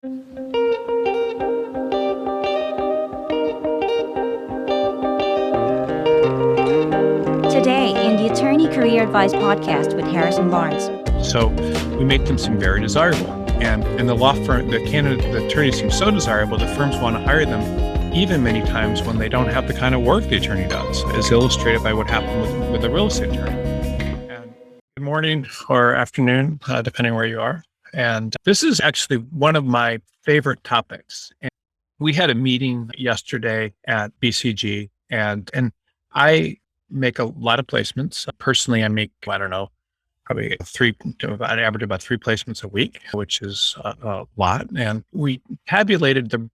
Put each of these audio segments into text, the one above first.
Today in the Attorney Career Advice podcast with Harrison Barnes. So we make them seem very desirable. And in the law firm, the attorneys seem so desirable that firms want to hire them, even many times when they don't have the kind of work the attorney does, as illustrated by what happened with the real estate attorney. And good morning or afternoon, depending where you are. And this is actually one of my favorite topics. And we had a meeting yesterday at BCG, and I make a lot of placements. Personally, I make, probably I average about 3 placements a week, which is a lot. And we tabulated the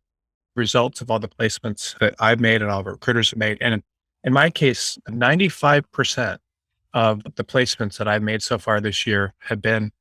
results of all the placements that I've made and all the recruiters have made. And in my case, 95% of the placements that I've made so far this year have been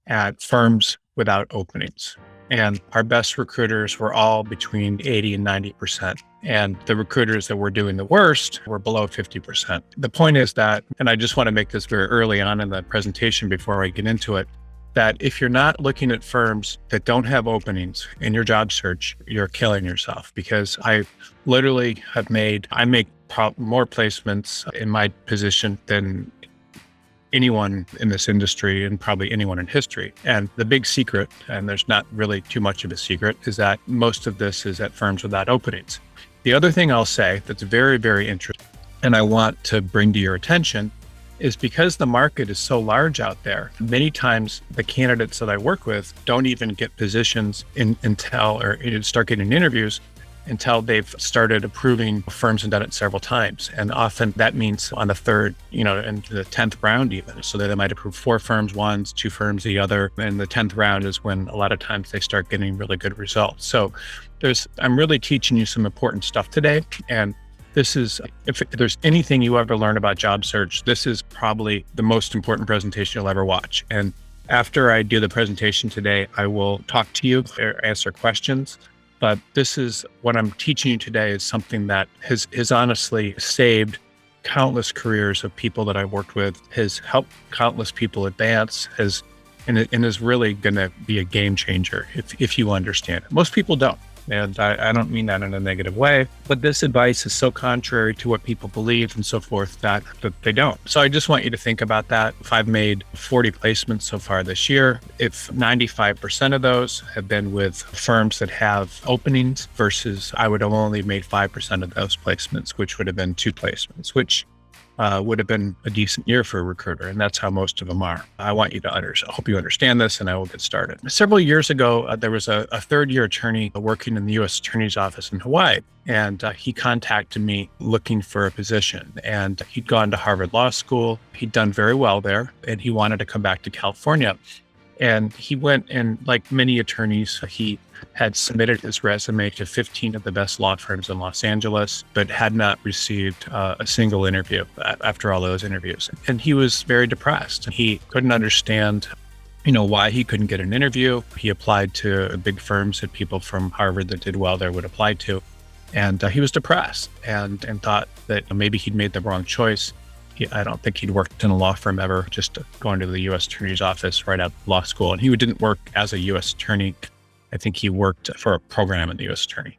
at firms without openings. And our best recruiters were all between 80 and 90%. And the recruiters that were doing the worst were below 50%. The point is that, and I just want to make this very early on in the presentation before I get into it, that if you're not looking at firms that don't have openings in your job search, you're killing yourself. Because I literally I make more placements in my position than anyone in this industry and probably anyone in history. And the big secret, and there's not really too much of a secret, is that most of this is at firms without openings. The other thing I'll say that's very, very interesting, and I want to bring to your attention, is because the market is so large out there, many times the candidates that I work with don't even get positions or start getting interviews until they've started approving firms and done it several times. And often that means on the third, and the 10th round even. So they might approve 4 firms once, 2 firms the other. And the 10th round is when a lot of times they start getting really good results. So I'm really teaching you some important stuff today. And this is, if there's anything you ever learn about job search, this is probably the most important presentation you'll ever watch. And after I do the presentation today, I will talk to you, answer questions. But this is what I'm teaching you today is something that has honestly saved countless careers of people that I've worked with, has helped countless people advance, and is really going to be a game changer if you understand it. Most people don't. And I don't mean that in a negative way, but this advice is so contrary to what people believe and so forth that they don't. So I just want you to think about that. If I've made 40 placements so far this year, if 95% of those have been with firms that have openings versus I would have only made 5% of those placements, which would have been 2 placements, which would have been a decent year for a recruiter. And that's how most of them are. I want you to I hope you understand this, and I will get started. Several years ago, there was a third-year attorney working in the U.S. Attorney's Office in Hawaii. And he contacted me looking for a position. And he'd gone to Harvard Law School. He'd done very well there, and he wanted to come back to California. And he went, and like many attorneys, he had submitted his resume to 15 of the best law firms in Los Angeles, but had not received a single interview after all those interviews. And he was very depressed. He couldn't understand, why he couldn't get an interview. He applied to big firms that people from Harvard that did well there would apply to. And he was depressed and thought that maybe he'd made the wrong choice. I don't think he'd worked in a law firm ever, just going to the U.S. Attorney's Office right out of law school. And he didn't work as a U.S. attorney. I think he worked for a program in the U.S. Attorney.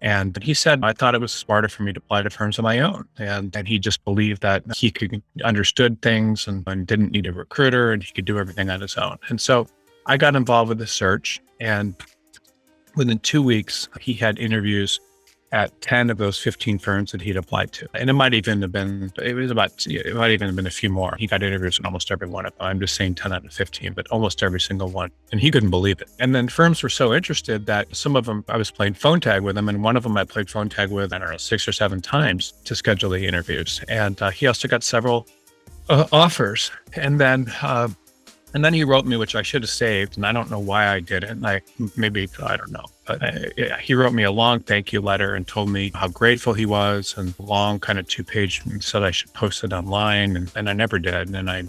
And he said, I thought it was smarter for me to apply to firms on my own. And he just believed that he understood things and didn't need a recruiter and he could do everything on his own. And so I got involved with the search. And within 2 weeks, he had interviews at 10 of those 15 firms that he'd applied to. And it might even have been a few more. He got interviews in almost every one of them. I'm just saying 10 out of 15, but almost every single one. And he couldn't believe it. And then firms were so interested that some of them, I was playing phone tag with them. And one of them I played phone tag with, 6 or 7 times to schedule the interviews. And he also got several offers. And then he wrote me, which I should have saved, and I don't know why I didn't. I don't know. But he wrote me a long thank you letter and told me how grateful he was, and long kind of 2-page, and said I should post it online, and I never did. And I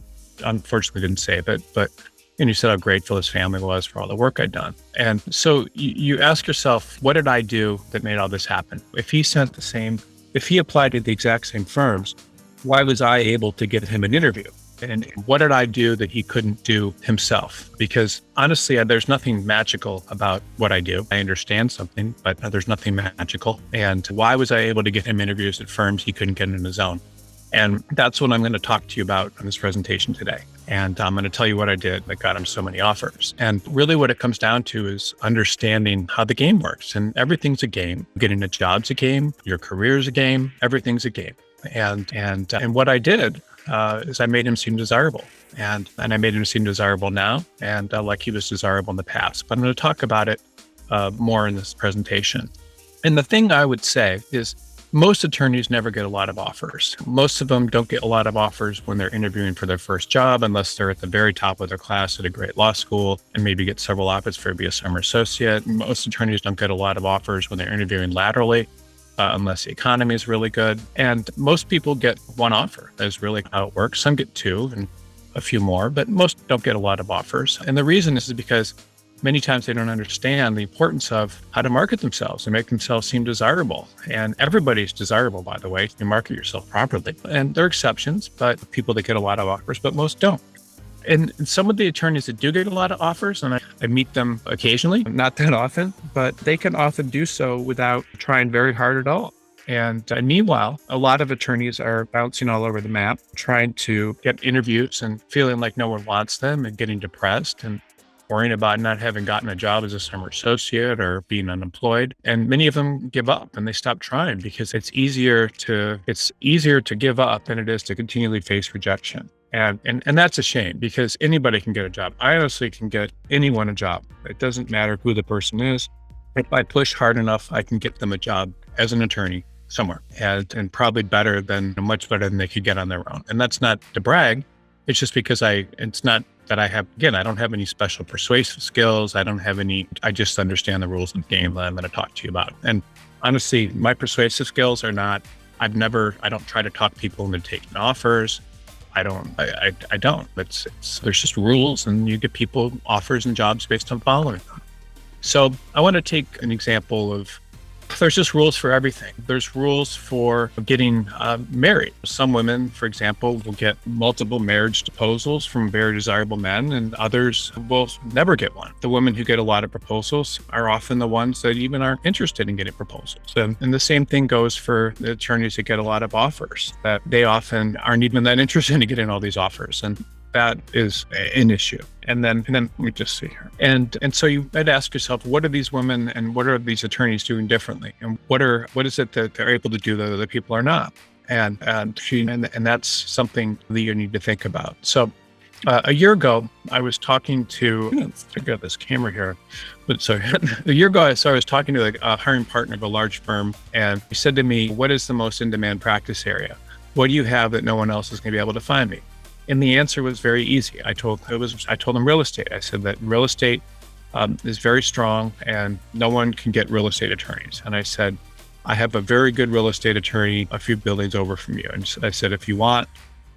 unfortunately didn't save it, but he said how grateful his family was for all the work I'd done. And so you ask yourself, what did I do that made all this happen? If he applied to the exact same firms, why was I able to get him an interview? And what did I do that he couldn't do himself? Because honestly, there's nothing magical about what I do. I understand something, but there's nothing magical. And why was I able to get him interviews at firms he couldn't get in his own? And that's what I'm going to talk to you about in this presentation today. And I'm going to tell you what I did that got him so many offers. And really what it comes down to is understanding how the game works. And everything's a game. Getting a job's a game. Your career's a game. Everything's a game. And what I did is I made him seem desirable. And I made him seem desirable now, and like he was desirable in the past. But I'm going to talk about it more in this presentation. And the thing I would say is most attorneys never get a lot of offers. Most of them don't get a lot of offers when they're interviewing for their first job, unless they're at the very top of their class at a great law school and maybe get several offers for be a summer associate. Most attorneys don't get a lot of offers when they're interviewing laterally, unless the economy is really good. And most people get one offer. That's really how it works. Some get two and a few more, but most don't get a lot of offers. And the reason is because many times they don't understand the importance of how to market themselves and make themselves seem desirable. And everybody's desirable, by the way, if you market yourself properly. And there are exceptions, but people that get a lot of offers, but most don't. And some of the attorneys that do get a lot of offers, and I meet them occasionally, not that often, but they can often do so without trying very hard at all. And meanwhile, a lot of attorneys are bouncing all over the map, trying to get interviews and feeling like no one wants them and getting depressed and worrying about not having gotten a job as a summer associate or being unemployed. And many of them give up and they stop trying because it's easier to give up than it is to continually face rejection. And that's a shame because anybody can get a job. I honestly can get anyone a job. It doesn't matter who the person is. If I push hard enough, I can get them a job as an attorney somewhere and probably much better than they could get on their own. And that's not to brag. It's just because it's not that I don't have any special persuasive skills. I just understand the rules of the game that I'm going to talk to you about. And honestly, my persuasive skills are not, I don't try to talk people into taking offers. I don't. There's just rules and you get people offers and jobs based on following them. So I want to take an example of, there's just rules for everything. There's rules for getting married. Some women, for example, will get multiple marriage proposals from very desirable men, and others will never get one. The women who get a lot of proposals are often the ones that even aren't interested in getting proposals. And the same thing goes for the attorneys that get a lot of offers, that they often aren't even that interested in getting all these offers. And that is an issue. And then let me just see here. And so you might ask yourself, what are these women and what are these attorneys doing differently? And what is it that they're able to do that other people are not? And that's something that you need to think about. So a year ago, I was talking to, let's figure out this camera here. But sorry, a year ago, I was talking to a hiring partner of a large firm, and he said to me, what is the most in-demand practice area? What do you have that no one else is going to be able to find me? And the answer was very easy. I told them real estate. I said that real estate is very strong and no one can get real estate attorneys. And I said, I have a very good real estate attorney a few buildings over from you. And I said, if you want,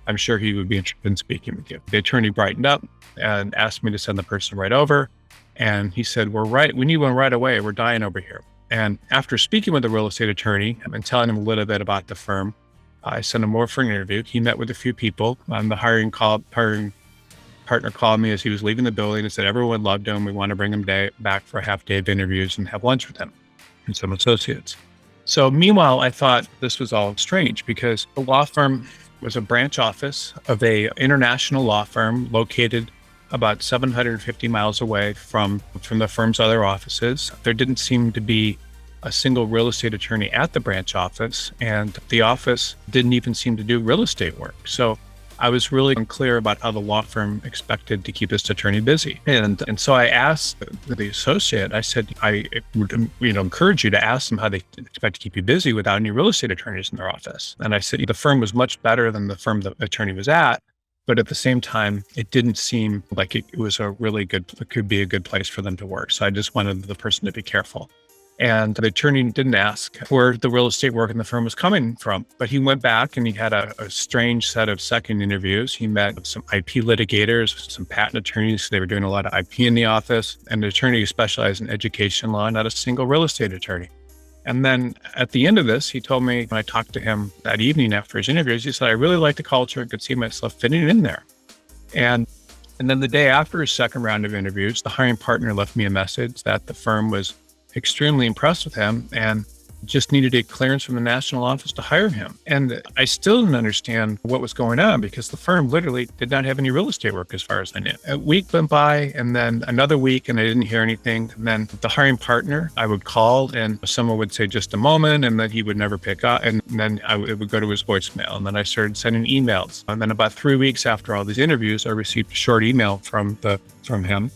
I'm sure he would be interested in speaking with you. The attorney brightened up and asked me to send the person right over. And he said, we need one right away. We're dying over here. And after speaking with the real estate attorney and telling him a little bit about the firm, I sent him over for an interview. He met with a few people. The hiring partner called me as he was leaving the building and said, everyone loved him. We want to bring him back for a half day of interviews and have lunch with him and some associates. So meanwhile, I thought this was all strange because the law firm was a branch office of a international law firm located about 750 miles away from the firm's other offices. There didn't seem to be a single real estate attorney at the branch office, and the office didn't even seem to do real estate work. So I was really unclear about how the law firm expected to keep this attorney busy. And so I asked the associate, I said, I would encourage you to ask them how they expect to keep you busy without any real estate attorneys in their office. And I said, the firm was much better than the firm the attorney was at, but at the same time, it didn't seem like it could be a good place for them to work. So I just wanted the person to be careful. And the attorney didn't ask where the real estate work in the firm was coming from, but he went back and he had a strange set of second interviews. He met some IP litigators, some patent attorneys. They were doing a lot of IP in the office, and an attorney who specialized in education law, not a single real estate attorney. And then at the end of this, he told me when I talked to him that evening after his interviews, he said, I really liked the culture. I could see myself fitting in there. And then the day after his second round of interviews, the hiring partner left me a message that the firm was extremely impressed with him and just needed a clearance from the national office to hire him. And I still didn't understand what was going on because the firm literally did not have any real estate work as far as I knew. A week went by and then another week and I didn't hear anything. And then the hiring partner, I would call and someone would say just a moment and then he would never pick up. And then it would go to his voicemail. And then I started sending emails. And then about 3 weeks after all these interviews, I received a short email from him.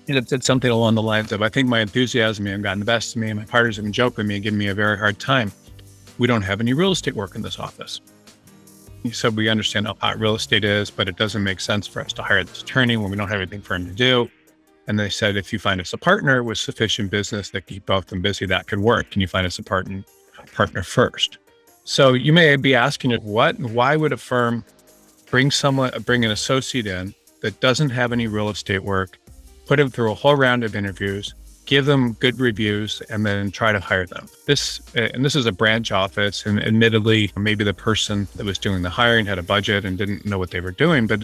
And it said something along the lines of, I think my enthusiasm may have gotten the best of me and my partners have been joking with me and giving me a very hard time. We don't have any real estate work in this office. He said, we understand how hot real estate is, but it doesn't make sense for us to hire this attorney when we don't have anything for him to do. And they said, if you find us a partner with sufficient business that keep both of them busy, that could work. Can you find us a partner first? So you may be asking, why would a firm bring an associate in that doesn't have any real estate work, put them through a whole round of interviews, give them good reviews, and then try to hire them? This is a branch office, and admittedly, maybe the person that was doing the hiring had a budget and didn't know what they were doing, but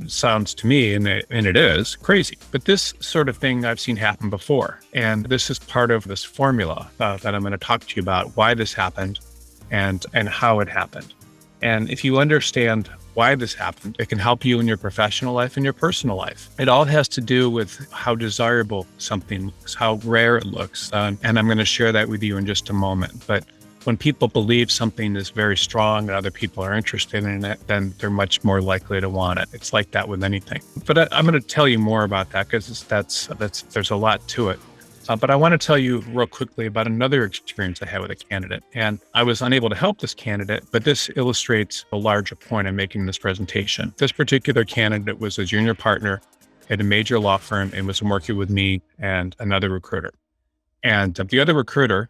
sounds to me, and it is, crazy. But this sort of thing I've seen happen before, and this is part of this formula that I'm going to talk to you about, why this happened and how it happened. And if you understand why this happened, it can help you in your professional life and your personal life. It all has to do with how desirable something looks, how rare it looks. And I'm going to share that with you in just a moment. But when people believe something is very strong and other people are interested in it, then they're much more likely to want it. It's like that with anything. But I'm going to tell you more about that because there's a lot to it. But I want to tell you real quickly about another experience I had with a candidate. And I was unable to help this candidate, but this illustrates a larger point I'm making in this presentation. This particular candidate was a junior partner at a major law firm and was working with me and another recruiter. And the other recruiter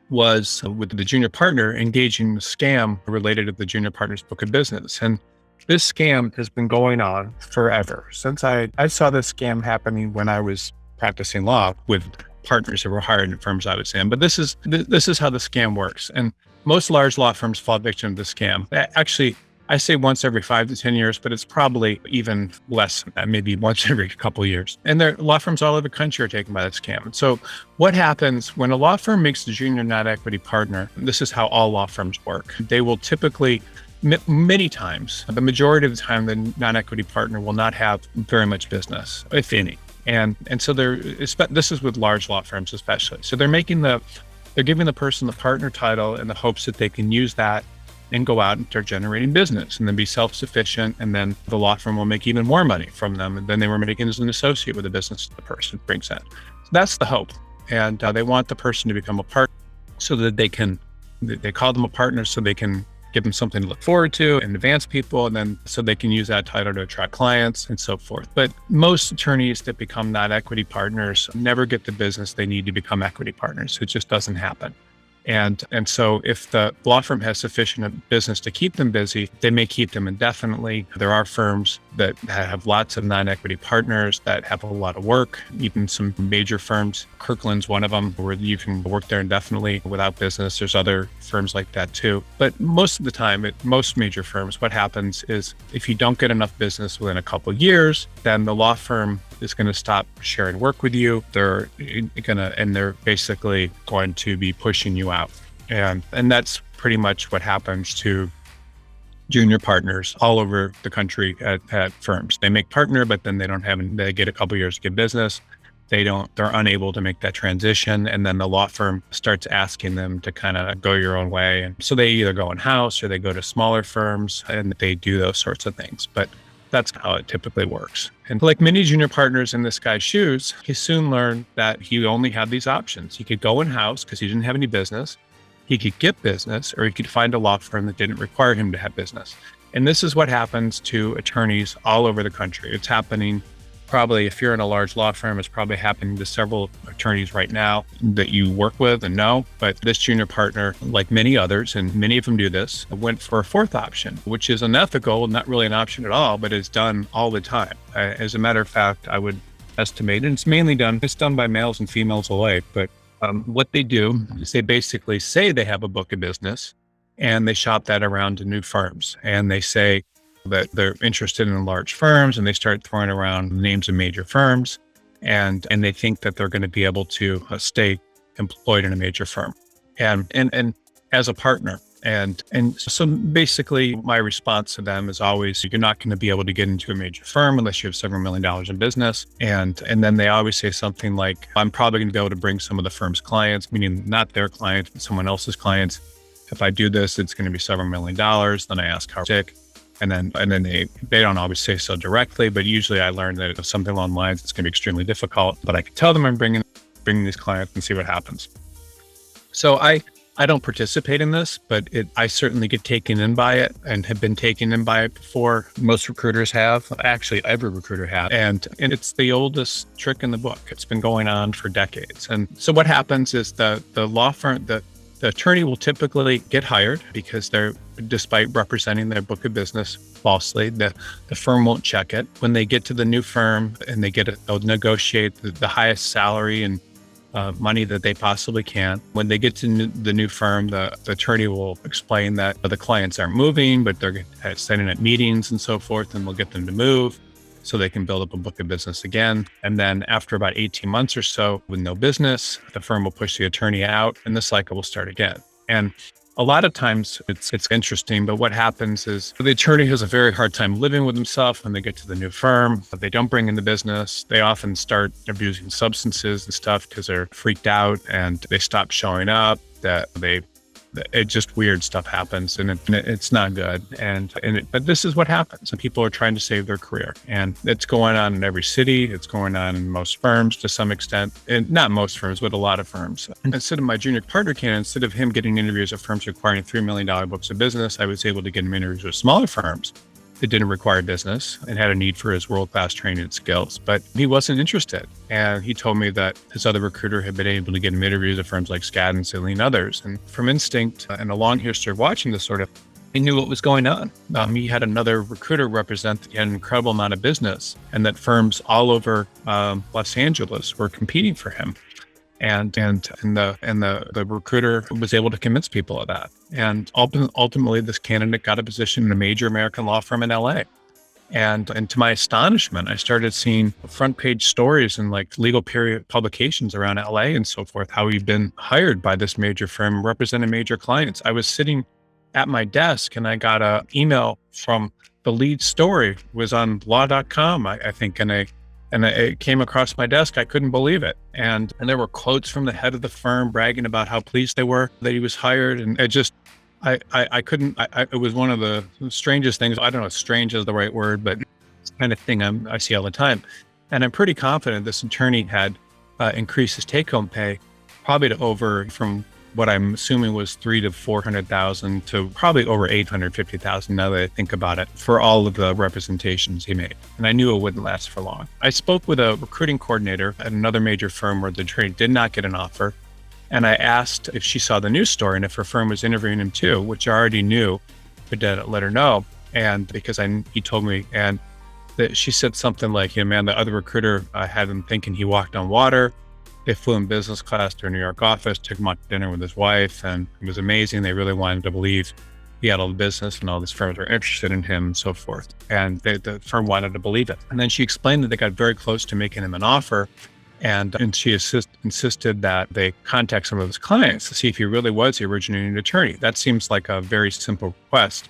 was with the junior partner engaging in a scam related to the junior partner's book of business. And this scam has been going on forever. Since I saw this scam happening when I was practicing law with partners who were hired in firms I was in. But this is how the scam works. And most large law firms fall victim to the scam. Actually, I say once every 5 to 10 years, but it's probably even less than that, maybe once every couple of years. And there law firms all over the country are taken by that scam. And so what happens when a law firm makes a junior non-equity partner, this is how all law firms work. They will typically, many times, the majority of the time, the non-equity partner will not have very much business, if any. And so this is with large law firms especially. So they're giving the person the partner title in the hopes that they can use that and go out and start generating business and then be self-sufficient. And then the law firm will make even more money from them than they were making as an associate with the business the person brings in. So that's the hope. And they want the person to become a partner so that they call them a partner so they can give them something to look forward to and advance people, and then so they can use that title to attract clients and so forth. But most attorneys that become non-equity partners never get the business they need to become equity partners. It just doesn't happen. And so if the law firm has sufficient business to keep them busy, they may keep them indefinitely. There are firms that have lots of non-equity partners that have a lot of work, even some major firms. Kirkland's one of them, where you can work there indefinitely without business. There's other firms like that too. But most of the time, at most major firms, what happens is if you don't get enough business within a couple of years, then the law firm is going to stop sharing work with you. They're basically going to be pushing you out. And that's pretty much what happens to junior partners all over the country at firms. They make partner, but then they get a couple of years to get business. They're unable to make that transition. And then the law firm starts asking them to kind of go your own way. And so they either go in-house or they go to smaller firms and they do those sorts of things. But that's how it typically works. And like many junior partners in this guy's shoes, he soon learned that he only had these options. He could go in-house because he didn't have any business. He could get business, or he could find a law firm that didn't require him to have business. And this is what happens to attorneys all over the country. It's happening probably, if you're in a large law firm, it's probably happening to several attorneys right now that you work with and know. But this junior partner, like many others, and many of them do this, went for a fourth option, which is unethical, not really an option at all, but is done all the time. As a matter of fact, I would estimate, and it's done by males and females alike, but what they do is they basically say they have a book of business and they shop that around to new firms. And they say, that they're interested in large firms and they start throwing around names of major firms and they think that they're going to be able to stay employed in a major firm and as a partner. And so basically my response to them is always, you're not going to be able to get into a major firm unless you have several $million in business. And then they always say something like, I'm probably going to be able to bring some of the firm's clients, meaning not their clients, but someone else's clients. If I do this, it's going to be several $1 million. Then I ask how sick. And then they don't always say so directly, but usually I learn that if something along the lines, it's going to be extremely difficult, but I can tell them I'm bringing these clients and see what happens. So I don't participate in this, but I certainly get taken in by it and have been taken in by it before. Most recruiters have. Actually, every recruiter has. And it's the oldest trick in the book. It's been going on for decades. And so what happens is the law firm, the attorney will typically get hired because despite representing their book of business falsely, the firm won't check it. When they get to the new firm and they'll negotiate the highest salary and money that they possibly can. When they get to the new firm, the attorney will explain that the clients aren't moving, but they're setting up meetings and so forth, and we'll get them to move so they can build up a book of business again. And then after about 18 months or so with no business, the firm will push the attorney out and the cycle will start again. And a lot of times it's interesting, but what happens is the attorney has a very hard time living with himself when they get to the new firm. They don't bring in the business. They often start abusing substances and stuff because they're freaked out and they stop showing up. It just weird stuff happens and it's not good. But this is what happens. And people are trying to save their career, and it's going on in every city. It's going on in most firms to some extent, and not most firms, but a lot of firms. Instead of my junior partner candidate, instead of him getting interviews at firms requiring $3 million books of business, I was able to get him interviews with smaller firms that didn't require business and had a need for his world-class training and skills, but he wasn't interested. And he told me that his other recruiter had been able to get him interviews at firms like Skadden, Sidley, and others. And from instinct and a long history of watching this he knew what was going on. He had another recruiter represent that he had an incredible amount of business and that firms all over Los Angeles were competing for him. And the recruiter was able to convince people of that. And ultimately, this candidate got a position in a major American law firm in LA. And to my astonishment, I started seeing front page stories in like legal period publications around LA and so forth, how he'd been hired by this major firm representing major clients. I was sitting at my desk and I got an email from the lead story, it was on law.com, I think, and it came across my desk. I couldn't believe it. And there were quotes from the head of the firm bragging about how pleased they were that he was hired. And it just, it was one of the strangest things. I don't know if strange is the right word, but it's the kind of thing I see all the time. And I'm pretty confident this attorney had increased his take-home pay probably to over, from what I'm assuming was $300,000 to $400,000 to probably over $850,000 now that I think about it, for all of the representations he made. And I knew it wouldn't last for long. I spoke with a recruiting coordinator at another major firm where the attorney did not get an offer. And I asked if she saw the news story and if her firm was interviewing him too, which I already knew, but didn't let her know. And because he told me, and that she said something like, man, the other recruiter had him thinking he walked on water. They flew in business class to a New York office, took him out to dinner with his wife, and it was amazing. They really wanted to believe he had all the business and all these firms were interested in him and so forth. And the firm wanted to believe it. And then she explained that they got very close to making him an offer. And she insisted that they contact some of his clients to see if he really was the originating attorney. That seems like a very simple request.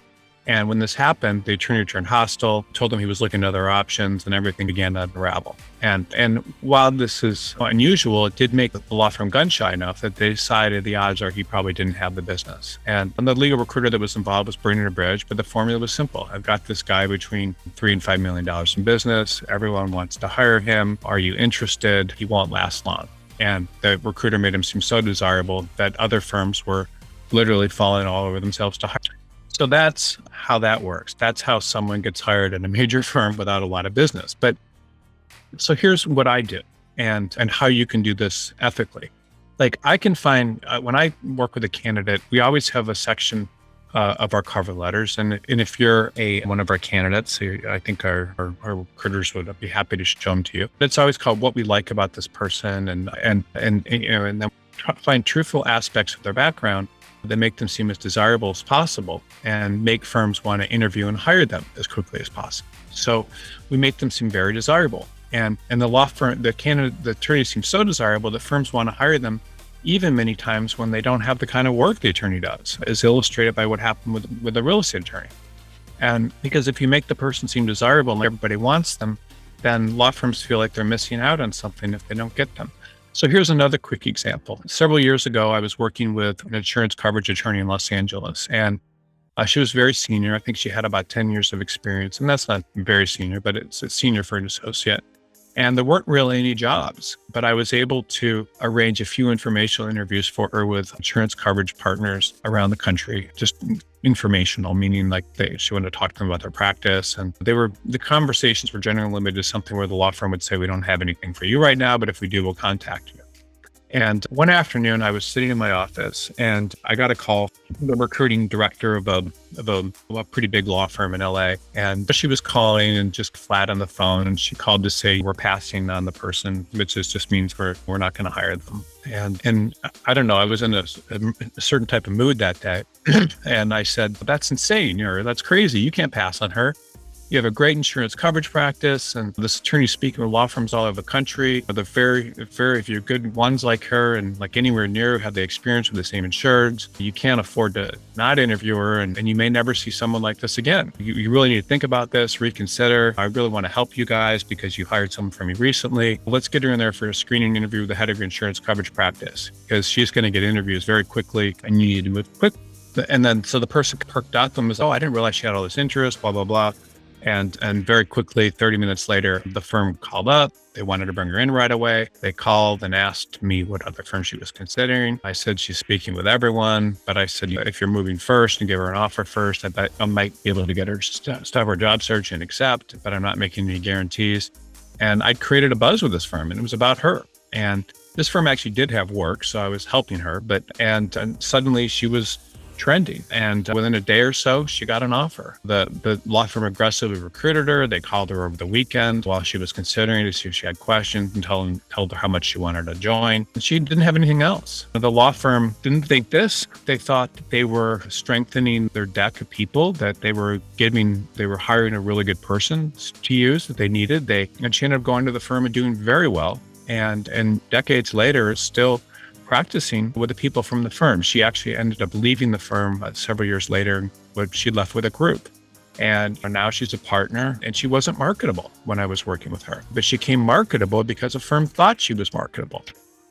And when this happened, the attorney turned hostile, told him he was looking at other options, and everything began to unravel. And while this is unusual, it did make the law firm gun shy enough that they decided the odds are he probably didn't have the business. And the legal recruiter that was involved was burning a bridge, but the formula was simple. I've got this guy between $3 and $5 million in business. Everyone wants to hire him. Are you interested? He won't last long. And the recruiter made him seem so desirable that other firms were literally falling all over themselves to hire. So that's how that works. That's how someone gets hired at a major firm without a lot of business. But so here's what I do and how you can do this ethically. Like I can find, when I work with a candidate, we always have a section of our cover letters. And if you're one of our candidates, I think our recruiters would be happy to show them to you. It's always called What We Like About This Person and then find truthful aspects of their background They make them seem as desirable as possible and make firms want to interview and hire them as quickly as possible. So we make them seem very desirable. And the law firm, the attorneys seem so desirable that firms want to hire them even many times when they don't have the kind of work the attorney does, as illustrated by what happened with a real estate attorney. And because if you make the person seem desirable and everybody wants them, then law firms feel like they're missing out on something if they don't get them. So here's another quick example. Several years ago, I was working with an insurance coverage attorney in Los Angeles, and she was very senior. I think she had about 10 years of experience, and that's not very senior, but it's a senior for an associate. And there weren't really any jobs, but I was able to arrange a few informational interviews for her with insurance coverage partners around the country, just informational, meaning like she wanted to talk to them about their practice. And the conversations were generally limited to something where the law firm would say, we don't have anything for you right now, but if we do, we'll contact you. And one afternoon I was sitting in my office and I got a call from the recruiting director of a pretty big law firm in LA. And she was calling and just flat on the phone. And she called to say, we're passing on the person, which just means we're not going to hire them. And I don't know, I was in a certain type of mood that day. And I said, that's insane, or that's crazy. You can't pass on her. You have a great insurance coverage practice, and this attorney's speaking with law firms all over the country. The very few good ones like her and like anywhere near have the experience with the same insureds. You can't afford to not interview her, and you may never see someone like this again. You really need to think about this, reconsider. I really want to help you guys because you hired someone for me recently. Let's get her in there for a screening interview with the head of your insurance coverage practice, because she's going to get interviews very quickly and you need to move quick. And then so the person perked up and was, I didn't realize she had all this interest, blah, blah, blah. And very quickly, 30 minutes later, the firm called up. They wanted to bring her in right away. They called and asked me what other firm she was considering. I said, she's speaking with everyone. But I said, if you're moving first and give her an offer first, I bet I might be able to get her stop her job search and accept, but I'm not making any guarantees. And I created a buzz with this firm, and it was about her. And this firm actually did have work, so I was helping her. And suddenly she was trending. And within a day or so, she got an offer. The law firm aggressively recruited her. They called her over the weekend while she was considering to see if she had questions and told her how much she wanted to join. And she didn't have anything else. The law firm didn't think this. They thought that they were strengthening their deck of people, that they were hiring a really good person to use that they needed. And she ended up going to the firm and doing very well. And decades later, still practicing with the people from the firm. She actually ended up leaving the firm several years later, but she left with a group. And now she's a partner, and she wasn't marketable when I was working with her, but she became marketable because a firm thought she was marketable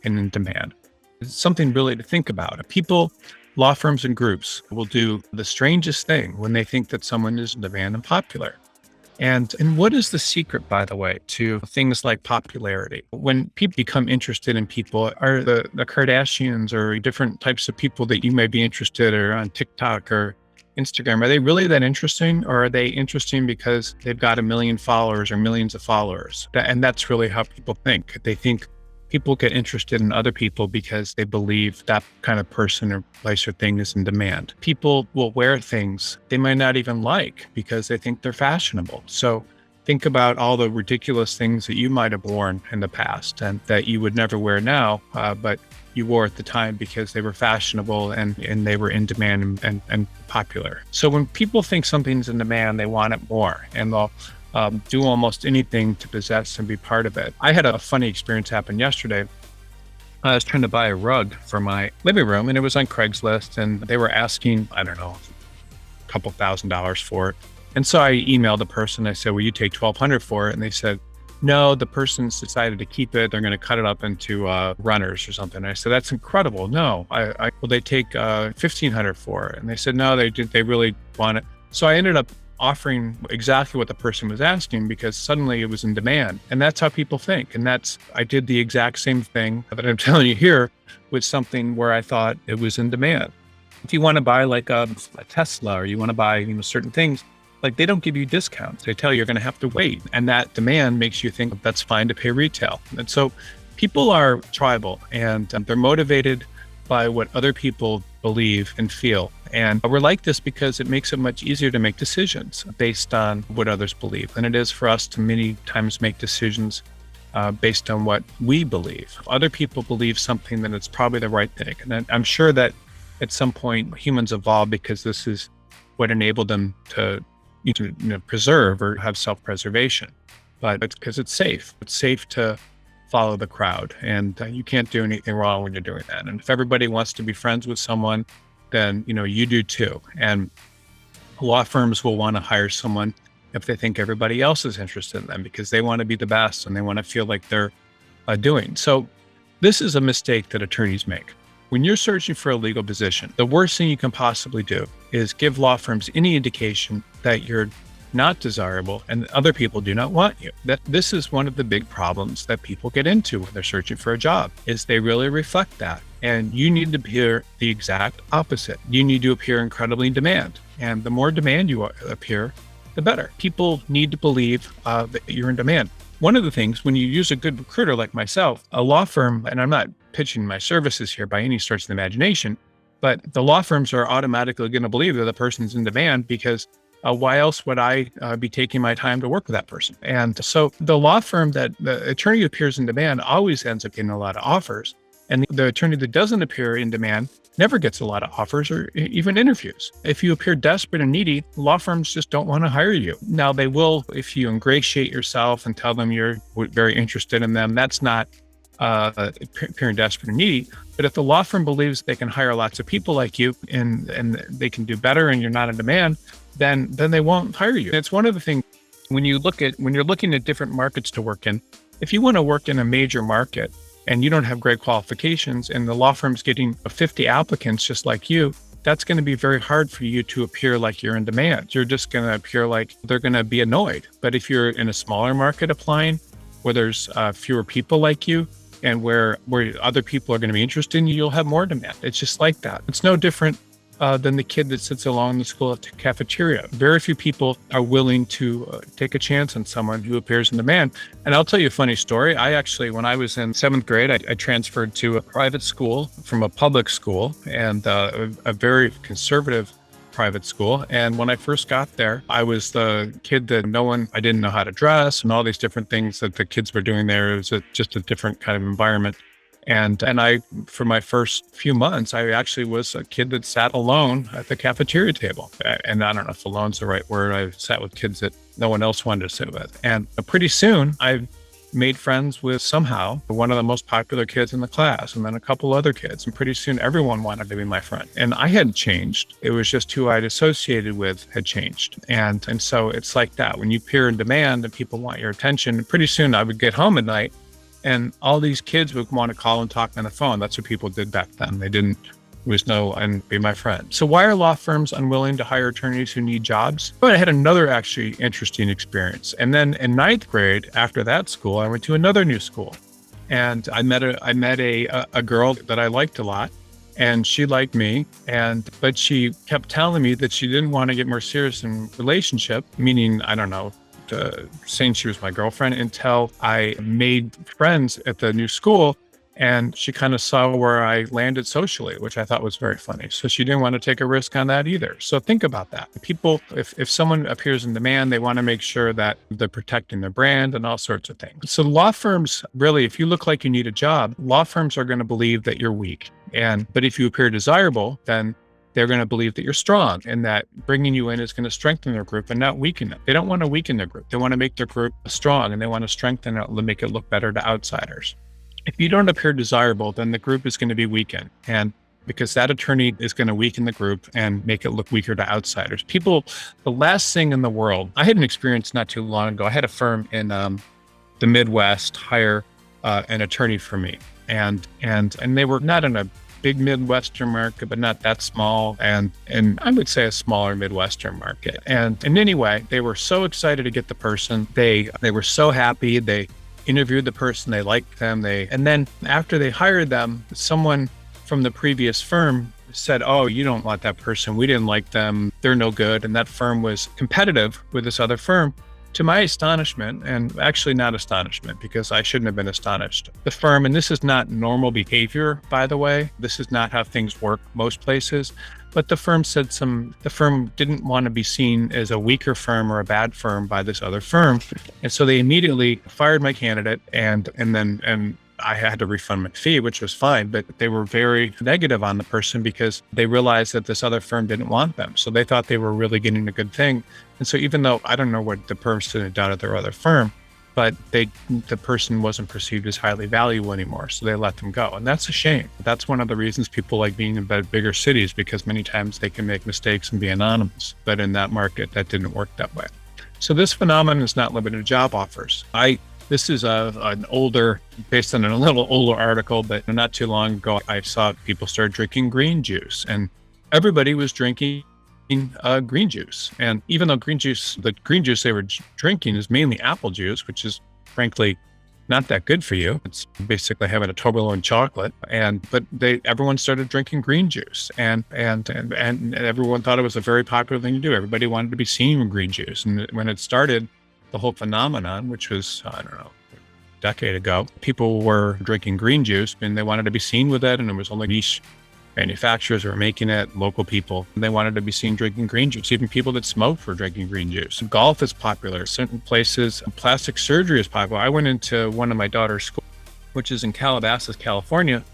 and in demand. It's something really to think about. People, law firms and groups will do the strangest thing when they think that someone is in demand and popular. And what is the secret, by the way, to things like popularity? When people become interested in people, are the Kardashians or different types of people that you may be interested or on TikTok or Instagram, are they really that interesting, or are they interesting because they've got 1 million followers or millions of followers? And that's really how people think. They think people get interested in other people because they believe that kind of person or place or thing is in demand. People will wear things they might not even like because they think they're fashionable. So think about all the ridiculous things that you might have worn in the past and that you would never wear now, but you wore at the time because they were fashionable and they were in demand and popular. So when people think something's in demand, they want it more, and they'll do almost anything to possess and be part of it. I had a funny experience happen yesterday. I was trying to buy a rug for my living room, and it was on Craigslist, and they were asking, I don't know, a couple $1,000s for it. And so I emailed the person. I said, will you take $1,200 for it? And they said, no, the person's decided to keep it. They're going to cut it up into runners or something. And I said, that's incredible. No, will they take $1,500 for it? And they said, no, they really want it. So I ended up offering exactly what the person was asking because suddenly it was in demand. And that's how people think. And I did the exact same thing that I'm telling you here with something where I thought it was in demand. If you want to buy like a Tesla, or you want to buy certain things, like they don't give you discounts. They tell you you're going to have to wait. And that demand makes you think that's fine to pay retail. And so people are tribal, and they're motivated by what other people believe and feel. And we're like this because it makes it much easier to make decisions based on what others believe than it is for us to many times make decisions based on what we believe. If other people believe something, then it's probably the right thing. And I'm sure that at some point humans evolved because this is what enabled them to preserve or have self-preservation. But it's because it's safe. It's safe to follow the crowd, and you can't do anything wrong when you're doing that. And if everybody wants to be friends with someone, then you do too. And law firms will want to hire someone if they think everybody else is interested in them, because they want to be the best and they want to feel like they're doing. So this is a mistake that attorneys make. When you're searching for a legal position, the worst thing you can possibly do is give law firms any indication that you're not desirable and other people do not want you. This is one of the big problems that people get into when they're searching for a job, is they really reflect that. And you need to appear the exact opposite. You need to appear incredibly in demand. And the more demand you appear, the better. People need to believe that you're in demand. One of the things, when you use a good recruiter like myself, a law firm, and I'm not pitching my services here by any stretch of the imagination, but the law firms are automatically going to believe that the person's in demand, because why else would I be taking my time to work with that person? And so the law firm that the attorney who appears in demand always ends up getting a lot of offers. And the attorney that doesn't appear in demand never gets a lot of offers or even interviews. If you appear desperate and needy, law firms just don't want to hire you. Now, they will if you ingratiate yourself and tell them you're very interested in them. That's not appearing desperate and needy. But if the law firm believes they can hire lots of people like you and they can do better and you're not in demand, then they won't hire you. It's one of the things when you're looking at different markets to work in. If you want to work in a major market and you don't have great qualifications and the law firm's getting 50 applicants just like you, that's going to be very hard for you to appear like you're in demand. You're just going to appear like they're going to be annoyed. But if you're in a smaller market applying, where there's fewer people like you and where other people are going to be interested in you, you'll have more demand. It's just like that. It's no different than the kid that sits along the school cafeteria. Very few people are willing to take a chance on someone who appears in demand. And I'll tell you a funny story. I actually, when I was in 7th grade, I transferred to a private school from a public school, and a very conservative private school. And when I first got there, I was the kid that I didn't know how to dress and all these different things that the kids were doing there. It was just a different kind of environment. And I, for my first few months, I actually was a kid that sat alone at the cafeteria table. And I don't know if alone's the right word. I sat with kids that no one else wanted to sit with. And pretty soon I made friends with somehow one of the most popular kids in the class, and then a couple other kids. And pretty soon everyone wanted to be my friend. And I hadn't changed. It was just who I'd associated with had changed. And so it's like that. When you appear in demand and people want your attention, pretty soon I would get home at night and all these kids would want to call and talk on the phone. That's what people did back then. And be my friend. So why are law firms unwilling to hire attorneys who need jobs? But I had another actually interesting experience. And then in 9th grade, after that school, I went to another new school. And I met a girl that I liked a lot. And she liked me. But she kept telling me that she didn't want to get more serious in relationship, meaning, I don't know, saying she was my girlfriend, until I made friends at the new school. And she kind of saw where I landed socially, which I thought was very funny. So she didn't want to take a risk on that either. So think about that. People, if someone appears in demand, they want to make sure that they're protecting their brand and all sorts of things. So law firms, really, if you look like you need a job, law firms are going to believe that you're weak. But if you appear desirable, then they're going to believe that you're strong, and that bringing you in is going to strengthen their group and not weaken it. They don't want to weaken their group. They want to make their group strong, and they want to strengthen it to make it look better to outsiders. If you don't appear desirable, then the group is going to be weakened. And because that attorney is going to weaken the group and make it look weaker to outsiders. People, the last thing in the world, I had an experience not too long ago. I had a firm in the Midwest hire an attorney for me. And they were not in a big Midwestern market, but not that small. And I would say a smaller Midwestern market. And anyway, they were so excited to get the person. They were so happy. They interviewed the person, they liked them. And then after they hired them, someone from the previous firm said, "Oh, you don't want that person. We didn't like them. They're no good." And that firm was competitive with this other firm. To my astonishment, and actually not astonishment, because I shouldn't have been astonished, the firm, and this is not normal behavior, by the way, this is not how things work most places, but the firm said the firm didn't want to be seen as a weaker firm or a bad firm by this other firm. And so they immediately fired my candidate and I had to refund my fee, which was fine, but they were very negative on the person because they realized that this other firm didn't want them. So they thought they were really getting a good thing. And so even though I don't know what the person had done at their other firm, but the person wasn't perceived as highly valuable anymore. So they let them go. And that's a shame. That's one of the reasons people like being in bigger cities, because many times they can make mistakes and be anonymous. But in that market, that didn't work that way. So this phenomenon is not limited to job offers. This is an older, based on a little older article, but not too long ago, I saw people start drinking green juice, and everybody was drinking green juice. And even though the green juice they were drinking is mainly apple juice, which is frankly not that good for you. It's basically having a Toblerone chocolate. But everyone started drinking green juice, and everyone thought it was a very popular thing to do. Everybody wanted to be seen with green juice. And when it started, the whole phenomenon, which was, I don't know, a decade ago, people were drinking green juice and they wanted to be seen with it. And it was only niche manufacturers who were making it, local people. And they wanted to be seen drinking green juice. Even people that smoked were drinking green juice. Golf is popular. Certain places, plastic surgery is popular. I went into one of my daughter's schools, which is in Calabasas, California.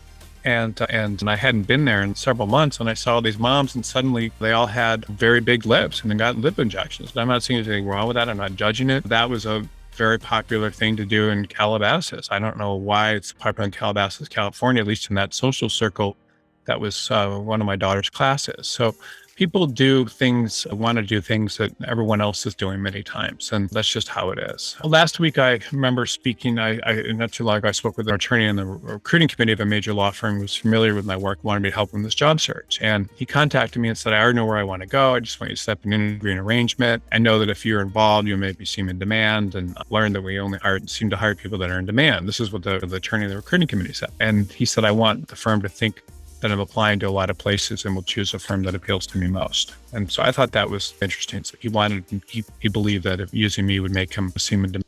And I hadn't been there in several months, and I saw these moms, and suddenly they all had very big lips and they got lip injections. I'm not seeing anything wrong with that. I'm not judging it. That was a very popular thing to do in Calabasas. I don't know why it's popular in Calabasas, California, at least in that social circle. That was one of my daughter's classes. So people want to do things that everyone else is doing many times. And that's just how it is. Last week, I remember speaking, not too long ago, I spoke with an attorney in the recruiting committee of a major law firm who was familiar with my work, wanted me to help him with this job search. And he contacted me and said, I already know where I want to go. I just want you to set up an interview and arrangement. I know that if you're involved, you maybe seem in demand, and learn that we only seem to hire people that are in demand. This is what the attorney of the recruiting committee said. And he said, I want the firm to think that I'm applying to a lot of places and will choose a firm that appeals to me most. And so I thought that was interesting. So he believed that if using me would make him seem in demand.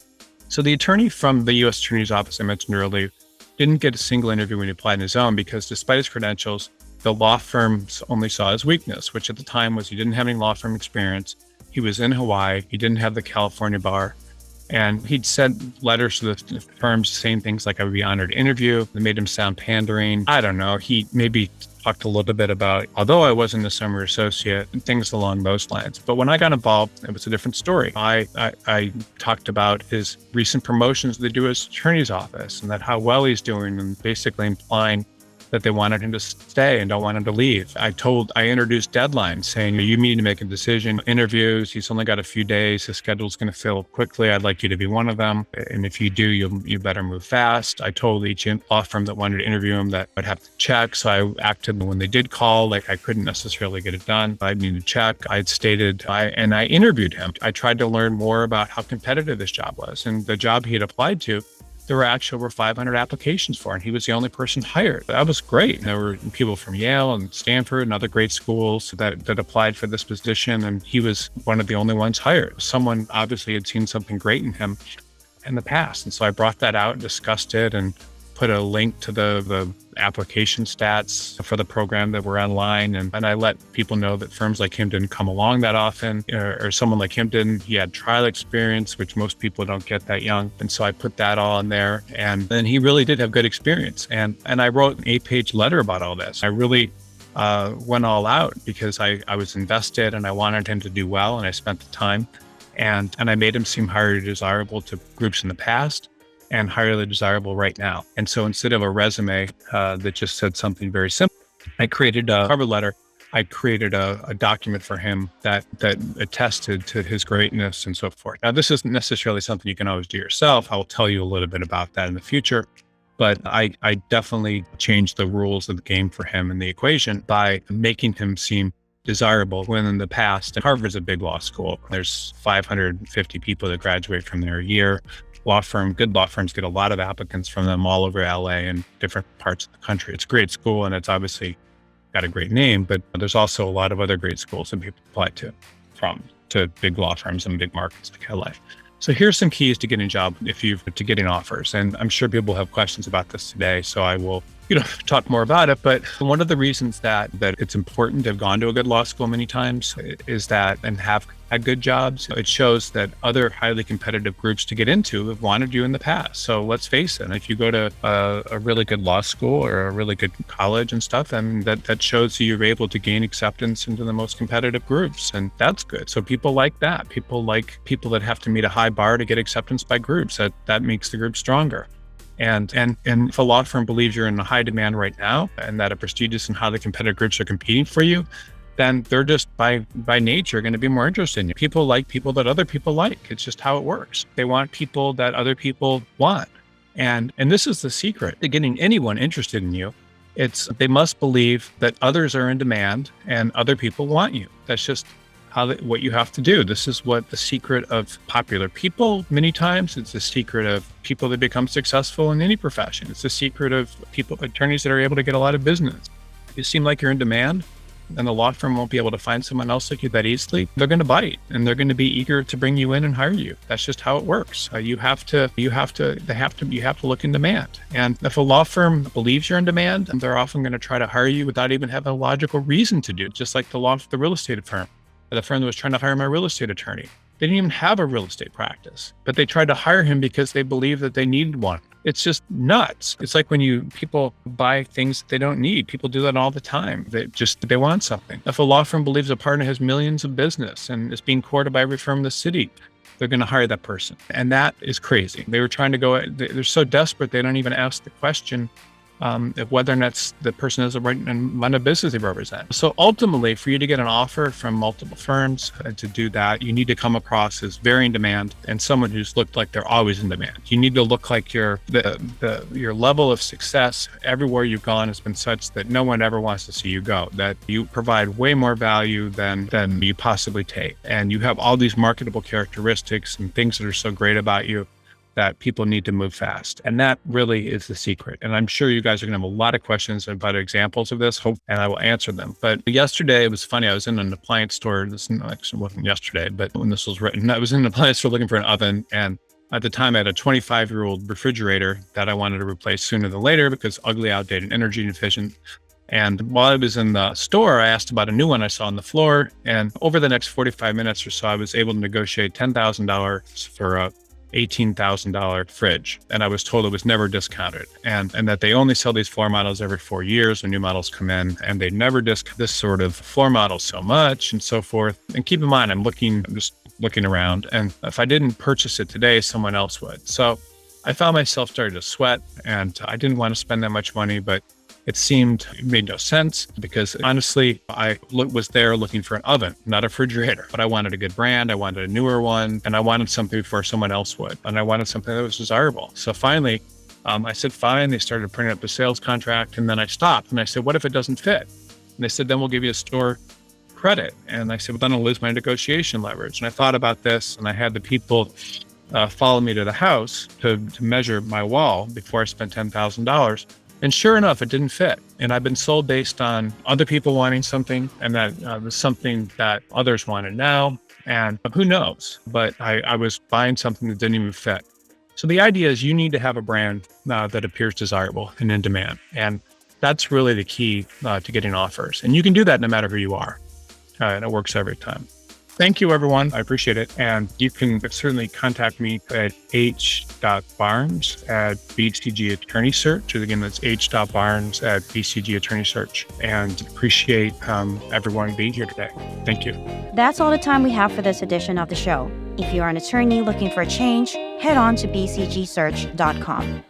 So the attorney from the U.S. Attorney's Office I mentioned earlier didn't get a single interview when he applied on his own, because despite his credentials, the law firms only saw his weakness, which at the time was he didn't have any law firm experience. He was in Hawaii. He didn't have the California bar. And he'd sent letters to the firms saying things like, I would be honored to interview. They made him sound pandering. I don't know. He maybe talked a little bit about, although I wasn't a summer associate, and things along those lines. But when I got involved, it was a different story. I talked about his recent promotions to the U.S. Attorney's Office, and that how well he's doing, and basically implying that they wanted him to stay and don't want him to leave. I introduced deadlines saying, you need to make a decision. Interviews, he's only got a few days. His schedule's going to fill quickly. I'd like you to be one of them. And if you do, you better move fast. I told each law firm that wanted to interview him that I'd have to check. So I acted when they did call, like I couldn't necessarily get it done. I needed to check. I'd stated, I interviewed him. I tried to learn more about how competitive this job was. And the job he had applied to, there were actually over 500 applications for, and he was the only person hired. That was great. There were people from Yale and Stanford and other great schools that applied for this position, and he was one of the only ones hired. Someone obviously had seen something great in him in the past. And so I brought that out and discussed it and put a link to the application stats for the program that were online. And I let people know that firms like him didn't come along that often, or someone like him didn't. He had trial experience, which most people don't get that young. And so I put that all in there. And then he really did have good experience. And I wrote an 8-page letter about all this. I really went all out because I was invested and I wanted him to do well. And I spent the time and I made him seem highly desirable to groups in the past and highly desirable right now. And so instead of a resume that just said something very simple, I created a cover letter. I created a document for him that attested to his greatness and so forth. Now, this isn't necessarily something you can always do yourself. I'll tell you a little bit about that in the future. But I definitely changed the rules of the game for him in the equation by making him seem desirable, when in the past, and Harvard's a big law school. There's 550 people that graduate from there a year. Good law firms get a lot of applicants from them all over LA and different parts of the country. It's a great school and it's obviously got a great name, but there's also a lot of other great schools that people apply to big law firms in big markets like LA. So here's some keys to getting a job to getting offers. And I'm sure people have questions about this today. So I will talk more about it. But one of the reasons that it's important to have gone to a good law school many times is that, and have had good jobs, it shows that other highly competitive groups to get into have wanted you in the past. So let's face it, if you go to a really good law school or a really good college and stuff, and that shows you're able to gain acceptance into the most competitive groups, and that's good. So people like that. People like people that have to meet a high bar to get acceptance by groups. That makes the group stronger. And if a law firm believes you're in a high demand right now, and that a prestigious and highly competitive groups are competing for you, then they're just by nature going to be more interested in you. People like people that other people like. It's just how it works. They want people that other people want. And this is the secret to getting anyone interested in you. They must believe that others are in demand and other people want you. That's just what you have to do. This is what the secret of popular people, many times, it's the secret of people that become successful in any profession. It's the secret of attorneys that are able to get a lot of business. If you seem like you're in demand and the law firm won't be able to find someone else like you that easily, they're going to bite and they're going to be eager to bring you in and hire you. That's just how it works. You have to look in demand. And if a law firm believes you're in demand, they're often going to try to hire you without even having a logical reason to do it, just like the real estate firm. The firm that was trying to hire my real estate attorney. They didn't even have a real estate practice, but they tried to hire him because they believed that they needed one. It's just nuts. It's like when people buy things that they don't need. People do that all the time. They want something. If a law firm believes a partner has millions of business and is being courted by every firm in the city, they're going to hire that person. And that is crazy. They were trying to they're so desperate, they don't even ask the question of whether or not the person has a right amount of business they represent. So ultimately, for you to get an offer from multiple firms to do that, you need to come across as very in demand and someone who's looked like they're always in demand. You need to look like your level of success everywhere you've gone has been such that no one ever wants to see you go, that you provide way more value than you possibly take. And you have all these marketable characteristics and things that are so great about you that people need to move fast. And that really is the secret. And I'm sure you guys are going to have a lot of questions about examples of this, and I will answer them. But yesterday, it was funny. I was in an appliance store. This actually wasn't yesterday, but when this was written, I was in an appliance store looking for an oven. And at the time, I had a 25-year-old refrigerator that I wanted to replace sooner than later because ugly, outdated, energy inefficient. And while I was in the store, I asked about a new one I saw on the floor. And over the next 45 minutes or so, I was able to negotiate $10,000 for a $18,000 fridge. And I was told it was never discounted and that they only sell these floor models every 4 years when new models come in, and they never discount this sort of floor model so much and so forth. And keep in mind, I'm just looking around, and if I didn't purchase it today, someone else would. So I found myself starting to sweat, and I didn't want to spend that much money, but it made no sense because honestly, I was there looking for an oven, not a refrigerator, but I wanted a good brand. I wanted a newer one, and I wanted something before someone else would. And I wanted something that was desirable. So finally, I said, fine. They started printing up the sales contract, and then I stopped and I said, what if it doesn't fit? And they said, then we'll give you a store credit. And I said, well, then I'll lose my negotiation leverage. And I thought about this, and I had the people follow me to the house to measure my wall before I spent $10,000. And sure enough, it didn't fit. And I've been sold based on other people wanting something, and that was something that others wanted now. And who knows? But I was buying something that didn't even fit. So the idea is you need to have a brand that appears desirable and in demand. And that's really the key to getting offers. And you can do that no matter who you are. And it works every time. Thank you, everyone. I appreciate it. And you can certainly contact me at h.barnes@BCG Attorney Search. Again, that's h.barnes@BCG Attorney Search. And appreciate everyone being here today. Thank you. That's all the time we have for this edition of the show. If you are an attorney looking for a change, head on to bcgsearch.com.